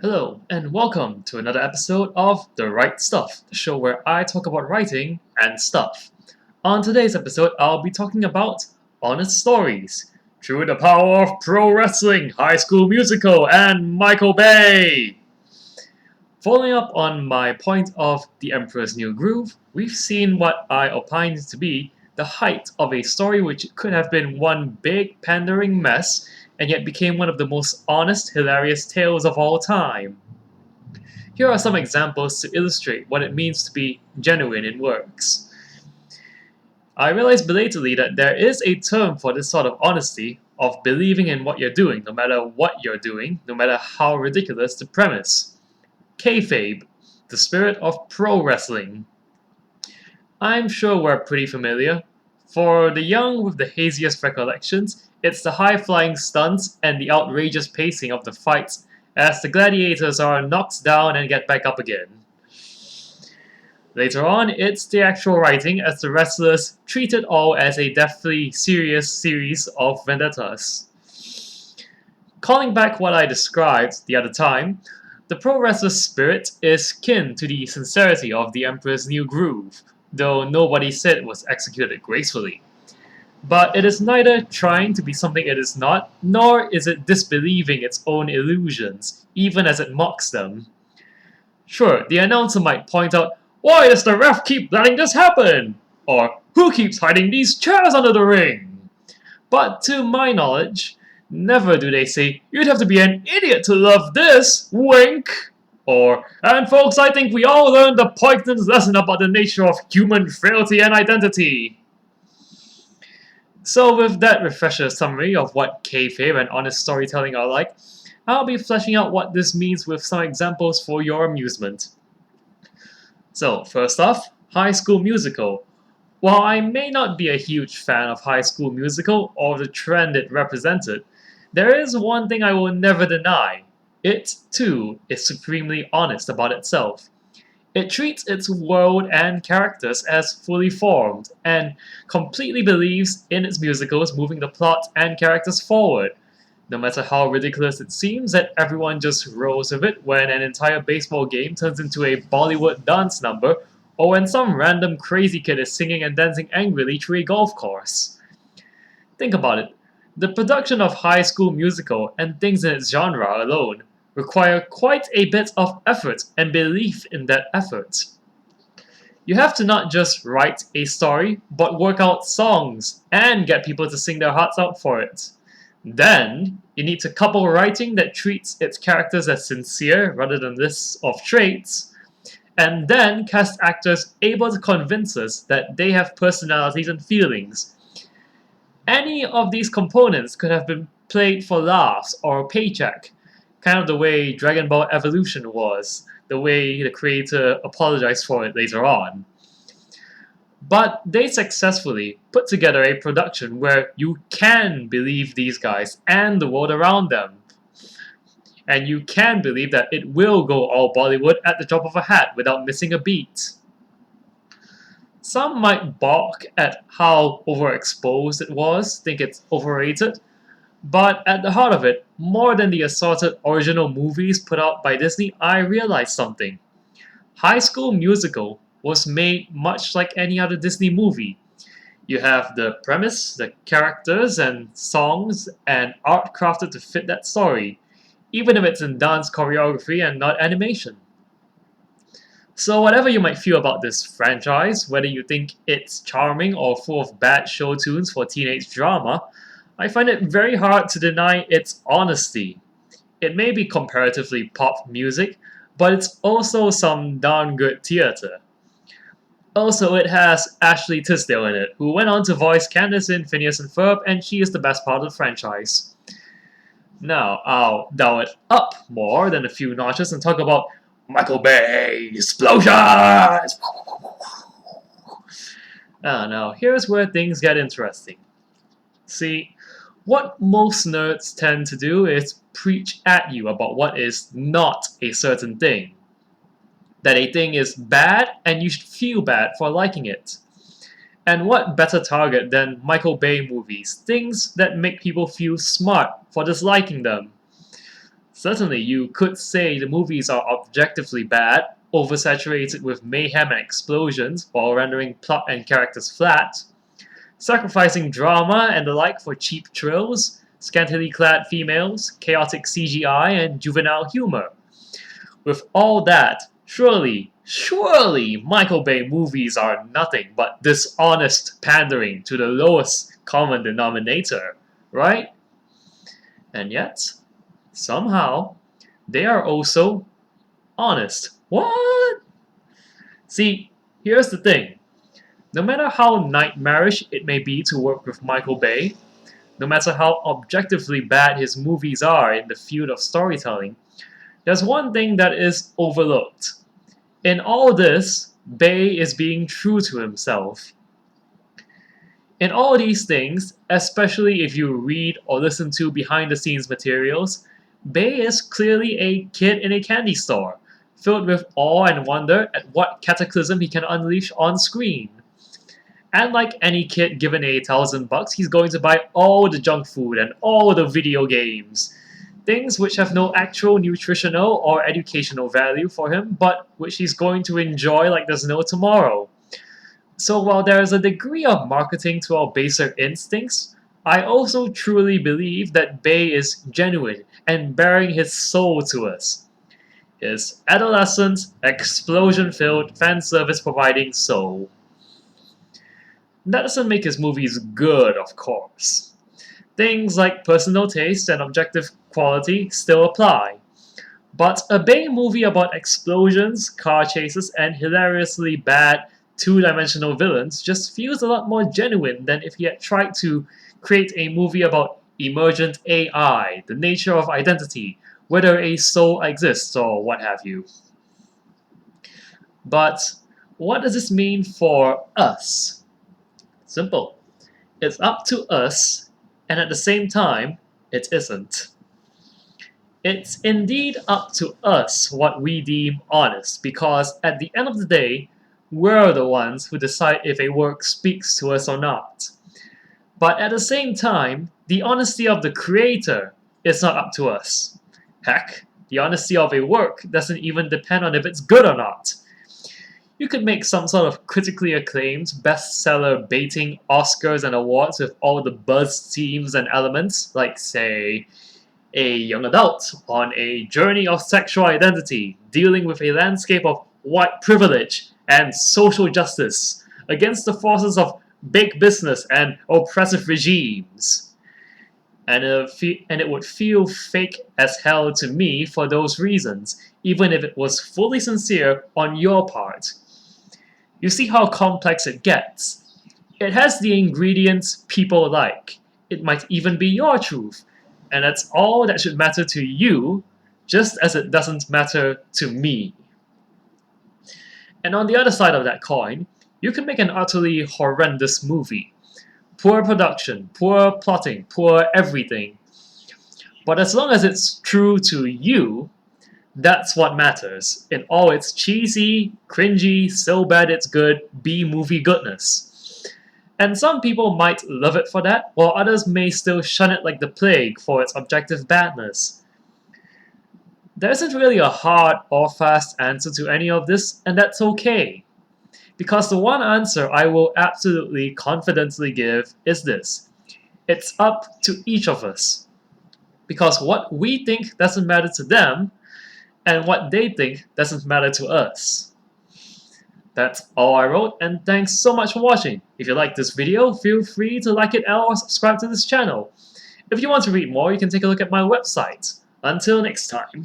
Hello, and welcome to another episode of The Right Stuff, the show where I talk about writing and stuff. On today's episode, I'll be talking about honest stories through the power of pro wrestling, High School Musical, and Michael Bay. Following up on my point of The Emperor's New Groove, we've seen what I opined to be the height of a story which could have been one big pandering mess and yet became one of the most honest, hilarious tales of all time. Here are some examples to illustrate what it means to be genuine in works. I realized belatedly that there is a term for this sort of honesty, of believing in what you're doing, no matter what you're doing, no matter how ridiculous the premise. Kayfabe, the spirit of pro wrestling. I'm sure we're pretty familiar. For the young with the haziest recollections, it's the high flying stunts and the outrageous pacing of the fights as the gladiators are knocked down and get back up again. Later on, it's the actual writing as the wrestlers treat it all as a deathly serious series of vendettas. Calling back what I described the other time, the pro wrestler's spirit is kin to the sincerity of the Emperor's New Groove, though nobody said it was executed gracefully. But it is neither trying to be something it is not, nor is it disbelieving its own illusions, even as it mocks them. Sure, the announcer might point out, "Why does the ref keep letting this happen?" Or, "Who keeps hiding these chairs under the ring?" But to my knowledge, never do they say, "You'd have to be an idiot to love this, wink!" Or, "And folks, I think we all learned the poignant lesson about the nature of human frailty and identity." So with that refresher summary of what kayfabe and honest storytelling are like, I'll be fleshing out what this means with some examples for your amusement. So first off, High School Musical. While I may not be a huge fan of High School Musical or the trend it represented, there is one thing I will never deny. It, too, is supremely honest about itself. It treats its world and characters as fully formed, and completely believes in its musicals moving the plot and characters forward, no matter how ridiculous it seems that everyone just rolls with it when an entire baseball game turns into a Bollywood dance number, or when some random crazy kid is singing and dancing angrily through a golf course. Think about it. The production of High School Musical and things in its genre alone require quite a bit of effort and belief in that effort. You have to not just write a story, but work out songs and get people to sing their hearts out for it. Then, you need to couple writing that treats its characters as sincere rather than lists of traits, and then cast actors able to convince us that they have personalities and feelings. Any of these components could have been played for laughs or a paycheck, kind of the way Dragon Ball Evolution was, the way the creator apologized for it later on. But they successfully put together a production where you can believe these guys and the world around them. And you can believe that it will go all Bollywood at the drop of a hat without missing a beat. Some might balk at how overexposed it was, think it's overrated, but at the heart of it, more than the assorted original movies put out by Disney, I realized something. High School Musical was made much like any other Disney movie. You have the premise, the characters, and songs, and art crafted to fit that story, even if it's in dance choreography and not animation. So, whatever you might feel about this franchise, whether you think it's charming or full of bad show tunes for teenage drama, I find it very hard to deny its honesty. It may be comparatively pop music, but it's also some darn good theatre. Also, it has Ashley Tisdale in it, who went on to voice Candace in Phineas and Ferb, and she is the best part of the franchise. Now, I'll dial it up more than a few notches and talk about Michael Bay explosions! Now, here's where things get interesting. See, what most nerds tend to do is preach at you about what is not a certain thing. That a thing is bad and you should feel bad for liking it. And what better target than Michael Bay movies, things that make people feel smart for disliking them. Certainly, you could say the movies are objectively bad, oversaturated with mayhem and explosions while rendering plot and characters flat, sacrificing drama and the like for cheap thrills, scantily clad females, chaotic CGI, and juvenile humor. With all that, surely Michael Bay movies are nothing but dishonest pandering to the lowest common denominator, right? And yet, somehow, they are also honest. What? See, here's the thing. No matter how nightmarish it may be to work with Michael Bay, no matter how objectively bad his movies are in the field of storytelling, there's one thing that is overlooked. In all this, Bay is being true to himself. In all these things, especially if you read or listen to behind the scenes materials, Bay is clearly a kid in a candy store, filled with awe and wonder at what cataclysm he can unleash on screen. And like any kid given $1,000, he's going to buy all the junk food and all the video games. Things which have no actual nutritional or educational value for him, but which he's going to enjoy like there's no tomorrow. So while there is a degree of marketing to our baser instincts, I also truly believe that Bay is genuine and bearing his soul to us. His adolescent, explosion-filled, fan service providing soul. That doesn't make his movies good, of course. Things like personal taste and objective quality still apply. But a Bay movie about explosions, car chases, and hilariously bad two-dimensional villains just feels a lot more genuine than if he had tried to create a movie about emergent AI, the nature of identity, whether a soul exists or what have you. But what does this mean for us? Simple. It's up to us, and at the same time, it isn't. It's indeed up to us what we deem honest, because at the end of the day, we're the ones who decide if a work speaks to us or not. But at the same time, the honesty of the creator is not up to us. Heck, the honesty of a work doesn't even depend on if it's good or not. You could make some sort of critically acclaimed, bestseller baiting Oscars and awards with all the buzz themes and elements, like, say, a young adult on a journey of sexual identity, dealing with a landscape of white privilege and social justice against the forces of big business and oppressive regimes. And it would feel fake as hell to me for those reasons, even if it was fully sincere on your part. You see how complex it gets. It has the ingredients people like. It might even be your truth. And that's all that should matter to you, just as it doesn't matter to me. And on the other side of that coin, you can make an utterly horrendous movie. Poor production, poor plotting, poor everything. But as long as it's true to you, that's what matters, in all its cheesy, cringy, so bad it's good B-movie goodness. And some people might love it for that, while others may still shun it like the plague for its objective badness. There isn't really a hard or fast answer to any of this, and that's okay. Because the one answer I will absolutely confidently give is this. It's up to each of us. Because what we think doesn't matter to them, and what they think doesn't matter to us. That's all I wrote, and thanks so much for watching. If you liked this video, feel free to like it or subscribe to this channel. If you want to read more, you can take a look at my website. Until next time.